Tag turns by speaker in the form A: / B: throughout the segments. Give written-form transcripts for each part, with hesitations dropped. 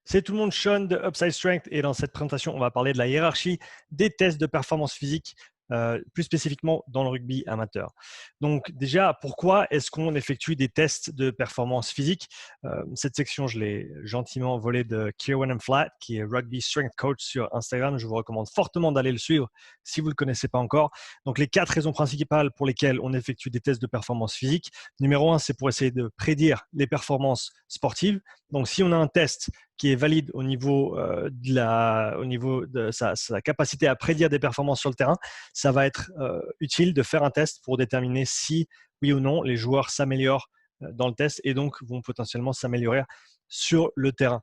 A: C'est tout le monde, Sean de Upside Strength, et dans cette présentation, on va parler de la hiérarchie des tests de performance physique, plus spécifiquement dans le rugby amateur. Donc déjà, pourquoi est-ce qu'on effectue des tests de performance physique? Cette section, je l'ai gentiment volée de Kieran Flatt, qui est Rugby Strength Coach sur Instagram. Je vous recommande fortement d'aller le suivre si vous ne le connaissez pas encore. Donc les 4 raisons principales pour lesquelles on effectue des tests de performance physique. Numéro 1, c'est pour essayer de prédire les performances sportives. Donc si on a un test qui est valide au niveau de sa capacité à prédire des performances sur le terrain, ça va être utile de faire un test pour déterminer si, oui ou non, les joueurs s'améliorent dans le test et donc vont potentiellement s'améliorer sur le terrain.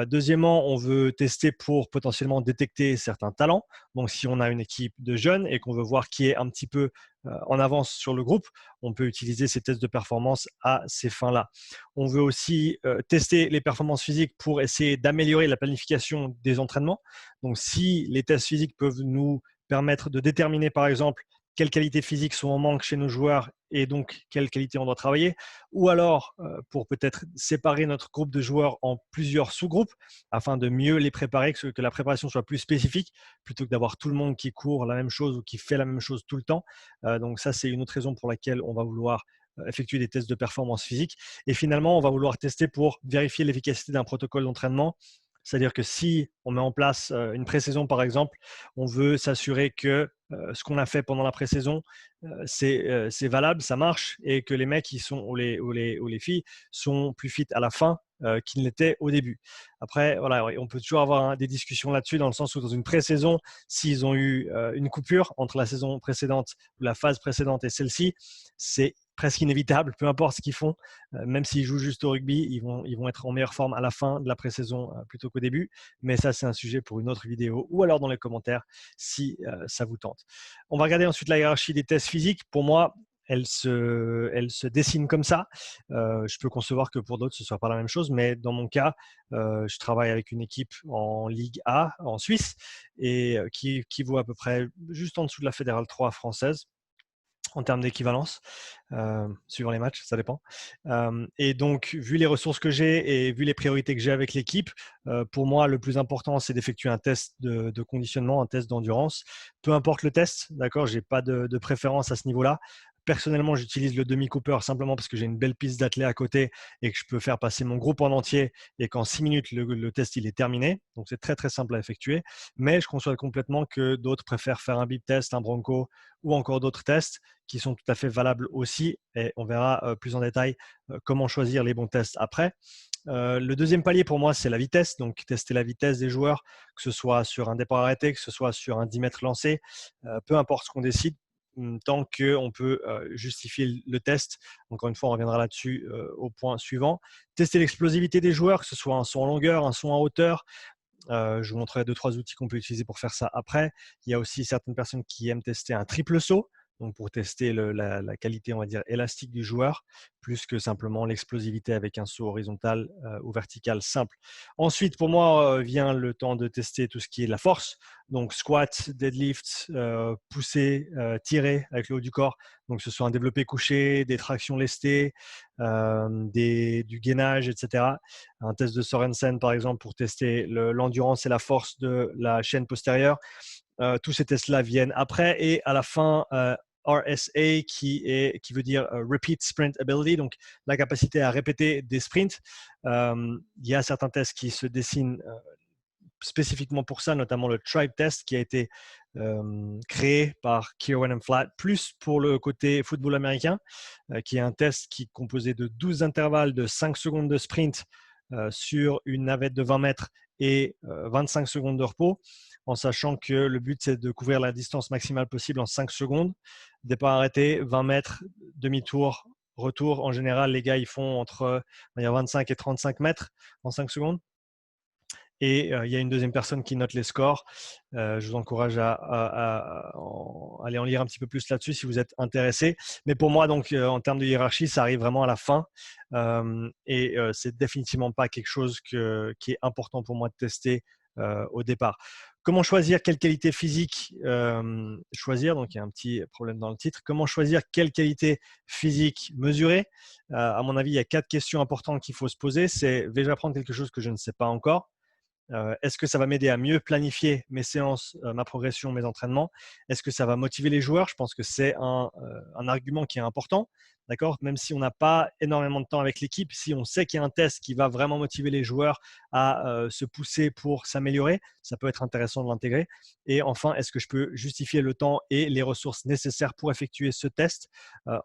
A: Deuxièmement, on veut tester pour potentiellement détecter certains talents. Donc, si on a une équipe de jeunes et qu'on veut voir qui est un petit peu en avance sur le groupe, on peut utiliser ces tests de performance à ces fins-là. On veut aussi tester les performances physiques pour essayer d'améliorer la planification des entraînements. Donc, si les tests physiques peuvent nous permettre de déterminer, par exemple, quelles qualités physiques sont en manque chez nos joueurs et donc quelles qualités on doit travailler, ou alors pour peut-être séparer notre groupe de joueurs en plusieurs sous-groupes afin de mieux les préparer, que la préparation soit plus spécifique plutôt que d'avoir tout le monde qui court la même chose ou qui fait la même chose tout le temps. Donc ça, c'est une autre raison pour laquelle on va vouloir effectuer des tests de performance physique. Et finalement, on va vouloir tester pour vérifier l'efficacité d'un protocole d'entraînement. C'est-à-dire que si on met en place une pré-saison, par exemple, on veut s'assurer que ce qu'on a fait pendant la pré-saison, c'est valable, ça marche, et que les mecs ou les filles sont plus fit à la fin qu'ils l'étaient au début. Après, voilà, on peut toujours avoir des discussions là-dessus, dans le sens où dans une pré-saison, s'ils ont eu une coupure entre la saison précédente ou la phase précédente et celle-ci, c'est presque inévitable, peu importe ce qu'ils font, même s'ils jouent juste au rugby, ils vont être en meilleure forme à la fin de la pré-saison plutôt qu'au début. Mais ça, c'est un sujet pour une autre vidéo, ou alors dans les commentaires si ça vous tente. On va regarder ensuite la hiérarchie des tests physiques. Pour moi, elle se dessine comme ça. Je peux concevoir que pour d'autres, ce ne soit pas la même chose, mais dans mon cas, je travaille avec une équipe en Ligue A, en Suisse, et qui vaut à peu près juste en dessous de la Fédérale 3 française en termes d'équivalence, suivant les matchs, ça dépend. Et donc, vu les ressources que j'ai et vu les priorités que j'ai avec l'équipe, pour moi, le plus important, c'est d'effectuer un test de conditionnement, un test d'endurance. Peu importe le test, d'accord, je n'ai pas de préférence à ce niveau-là. Personnellement, j'utilise le demi-cooper simplement parce que j'ai une belle piste d'athlée à côté et que je peux faire passer mon groupe en entier et qu'en 6 minutes, le test il est terminé. Donc, c'est très, très simple à effectuer. Mais je conçois complètement que d'autres préfèrent faire un bip test, un bronco ou encore d'autres tests qui sont tout à fait valables aussi. Et on verra plus en détail comment choisir les bons tests après. Le deuxième palier pour moi, c'est la vitesse. Donc, tester la vitesse des joueurs, que ce soit sur un départ arrêté, que ce soit sur un 10 mètres lancé, peu importe ce qu'on décide, tant qu'on peut justifier le test. Encore une fois, on reviendra là-dessus au point suivant. Tester l'explosivité des joueurs, que ce soit un saut en longueur, un saut en hauteur. Je vous montrerai 2-3 outils qu'on peut utiliser pour faire ça après. Il y a aussi certaines personnes qui aiment tester un triple saut, donc pour tester la qualité, on va dire, élastique du joueur, plus que simplement l'explosivité avec un saut horizontal ou vertical simple. Ensuite, pour moi, vient le temps de tester tout ce qui est de la force, donc squat, deadlift, pousser, tirer avec le haut du corps, donc que ce soit un développé couché, des tractions lestées, du gainage, etc. Un test de Sorensen, par exemple, pour tester l'endurance et la force de la chaîne postérieure. Tous ces tests-là viennent après, et à la fin, RSA qui veut dire Repeat Sprint Ability, donc la capacité à répéter des sprints. Il y a certains tests qui se dessinent spécifiquement pour ça, notamment le Tribe Test qui a été créé par Kieran Flatt, plus pour le côté football américain, qui est un test qui est composé de 12 intervalles de 5 secondes de sprint sur une navette de 20 mètres et 25 secondes de repos, en sachant que le but, c'est de couvrir la distance maximale possible en 5 secondes. Départ arrêté, 20 mètres, demi-tour, retour. En général, les gars, ils font entre 25 et 35 mètres en 5 secondes. Et il y a une deuxième personne qui note les scores. Je vous encourage à aller en lire un petit peu plus là-dessus si vous êtes intéressé. Mais pour moi, donc, en termes de hiérarchie, ça arrive vraiment à la fin. Et c'est définitivement pas quelque chose qui est important pour moi de tester au départ. Comment choisir quelle qualité physique choisir? Donc, il y a un petit problème dans le titre. Comment choisir quelle qualité physique mesurer? À mon avis, il y a 4 questions importantes qu'il faut se poser. C'est: vais-je apprendre quelque chose que je ne sais pas encore? Est-ce que ça va m'aider à mieux planifier mes séances, ma progression, mes entraînements? Est-ce que ça va motiver les joueurs? Je pense que c'est un argument qui est important. D'accord? Même si on n'a pas énormément de temps avec l'équipe, si on sait qu'il y a un test qui va vraiment motiver les joueurs à se pousser pour s'améliorer, ça peut être intéressant de l'intégrer. Et enfin, est-ce que je peux justifier le temps et les ressources nécessaires pour effectuer ce test?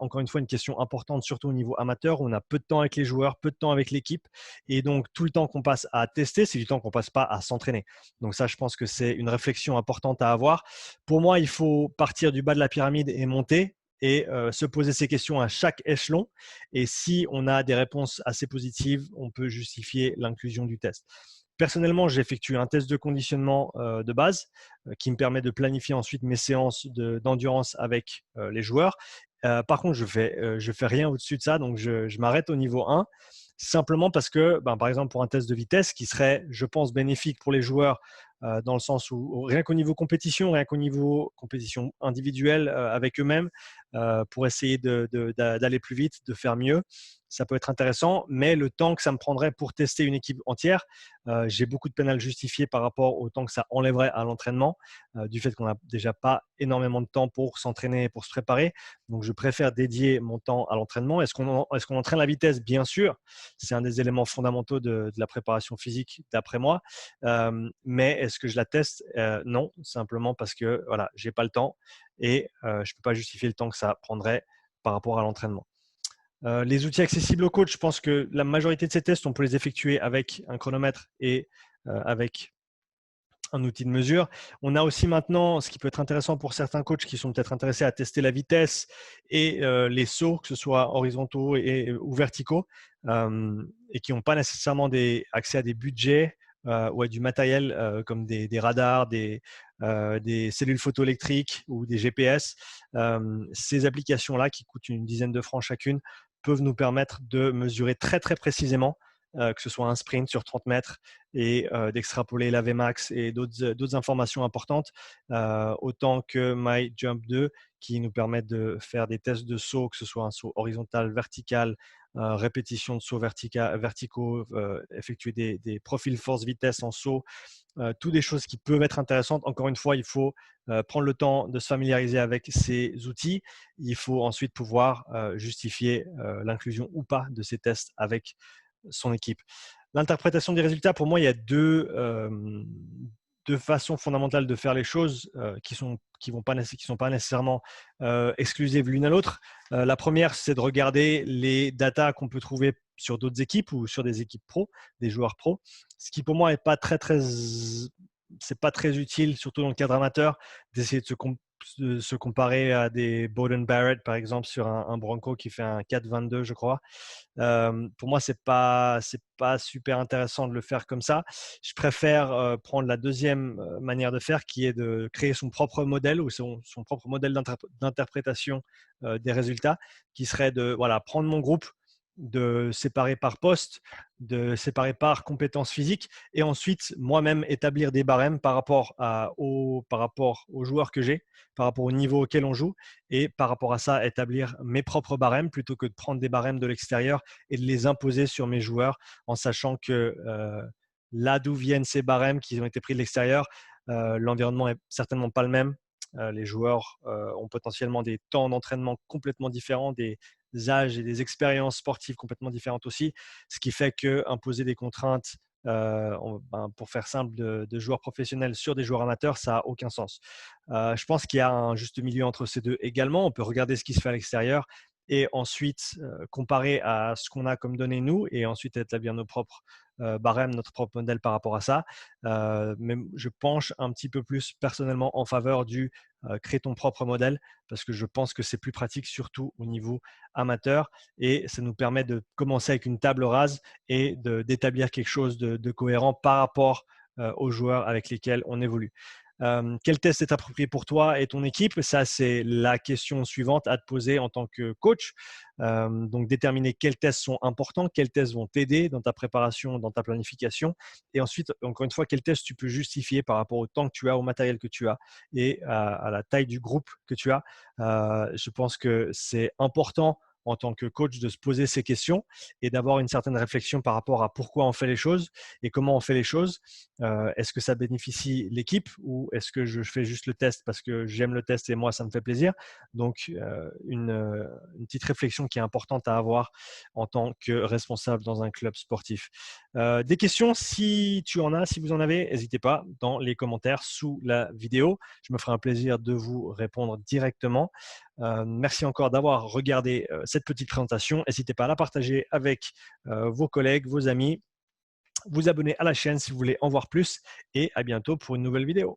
A: Encore une fois, une question importante, surtout au niveau amateur, où on a peu de temps avec les joueurs, peu de temps avec l'équipe. Et donc, tout le temps qu'on passe à tester, c'est du temps qu'on passe pas à s'entraîner. Donc ça, je pense que c'est une réflexion importante à avoir. Pour moi, il faut partir du bas de la pyramide et monter et se poser ces questions à chaque échelon. Et si on a des réponses assez positives, on peut justifier l'inclusion du test. Personnellement, j'effectue un test de conditionnement de base qui me permet de planifier ensuite mes séances d'endurance avec les joueurs. Par contre, je fais rien au-dessus de ça, donc je m'arrête au niveau 1, simplement parce que, par exemple, pour un test de vitesse qui serait, je pense, bénéfique pour les joueurs dans le sens où rien qu'au niveau compétition, rien qu'au niveau compétition individuelle avec eux-mêmes, pour essayer d'aller plus vite, de faire mieux, ça peut être intéressant, mais le temps que ça me prendrait pour tester une équipe entière, j'ai beaucoup de peine à le justifier par rapport au temps que ça enlèverait à l'entraînement, du fait qu'on n'a déjà pas énormément de temps pour s'entraîner et pour se préparer. Donc, je préfère dédier mon temps à l'entraînement. Est-ce qu'on entraîne la vitesse? Bien sûr, c'est un des éléments fondamentaux de la préparation physique, d'après moi. Mais est-ce que je la teste? Non, simplement parce que voilà, j'ai pas le temps et je ne peux pas justifier le temps que ça prendrait par rapport à l'entraînement. Les outils accessibles aux coachs, je pense que la majorité de ces tests, on peut les effectuer avec un chronomètre et avec un outil de mesure. On a aussi maintenant, ce qui peut être intéressant pour certains coachs qui sont peut-être intéressés à tester la vitesse et les sauts, que ce soit horizontaux ou verticaux, et qui n'ont pas nécessairement accès à des budgets ou à du matériel comme des radars, des cellules photoélectriques ou des GPS. Ces applications-là, qui coûtent une dizaine de francs chacune, peuvent nous permettre de mesurer très très précisément, que ce soit un sprint sur 30 mètres et d'extrapoler la Vmax et d'autres informations importantes, autant que MyJump 2 qui nous permet de faire des tests de saut, que ce soit un saut horizontal, vertical, répétition de sauts verticaux, effectuer des profils force-vitesse en saut, toutes des choses qui peuvent être intéressantes. Encore une fois, il faut prendre le temps de se familiariser avec ces outils. Il faut ensuite pouvoir justifier l'inclusion ou pas de ces tests avec son équipe. L'interprétation des résultats, pour moi, il y a deux façons fondamentales de faire les choses qui sont pas nécessairement exclusives l'une à l'autre. La première, c'est de regarder les datas qu'on peut trouver sur d'autres équipes ou sur des équipes pro, des joueurs pro, ce qui pour moi n'est pas c'est pas très utile, surtout dans le cadre amateur, d'essayer de se comparer à des Bowden Barrett, par exemple, sur un Bronco qui fait un 4,22, je crois. Pour moi, c'est pas super intéressant de le faire comme ça. Je préfère prendre la deuxième manière de faire, qui est de créer son propre modèle ou son propre modèle d'interprétation des résultats, qui serait de prendre mon groupe, de séparer par poste, de séparer par compétences physiques et ensuite moi-même établir des barèmes par rapport aux joueurs que j'ai, par rapport au niveau auquel on joue et par rapport à ça établir mes propres barèmes plutôt que de prendre des barèmes de l'extérieur et de les imposer sur mes joueurs en sachant que là d'où viennent ces barèmes qui ont été pris de l'extérieur, l'environnement est certainement pas le même. Les joueurs ont potentiellement des temps d'entraînement complètement différents, des âges et des expériences sportives complètement différentes aussi, ce qui fait qu'imposer des contraintes, pour faire simple, de joueurs professionnels sur des joueurs amateurs, ça n'a aucun sens. Je pense qu'il y a un juste milieu entre ces deux également. On peut regarder ce qui se fait à l'extérieur et ensuite comparer à ce qu'on a comme données nous et ensuite établir nos propres barèmes, notre propre modèle par rapport à ça. Mais je penche un petit peu plus personnellement en faveur du créer ton propre modèle parce que je pense que c'est plus pratique surtout au niveau amateur et ça nous permet de commencer avec une table rase et d'établir quelque chose de cohérent par rapport aux joueurs avec lesquels on évolue. Quel test est approprié pour toi et ton équipe? Ça, c'est la question suivante à te poser en tant que coach. Donc, déterminer quels tests sont importants, quels tests vont t'aider dans ta préparation, dans ta planification. Et ensuite, encore une fois, quels tests tu peux justifier par rapport au temps que tu as, au matériel que tu as et à la taille du groupe que tu as. Je pense que c'est important en tant que coach de se poser ces questions et d'avoir une certaine réflexion par rapport à pourquoi on fait les choses et comment on fait les choses. Est-ce que ça bénéficie l'équipe ou est-ce que je fais juste le test parce que j'aime le test et moi, ça me fait plaisir? Donc, une petite réflexion qui est importante à avoir en tant que responsable dans un club sportif. Des questions, si tu en as, si vous en avez, n'hésitez pas dans les commentaires sous la vidéo. Je me ferai un plaisir de vous répondre directement. Merci encore d'avoir regardé cette petite présentation. N'hésitez pas à la partager avec vos collègues, vos amis. Vous abonner à la chaîne si vous voulez en voir plus et à bientôt pour une nouvelle vidéo.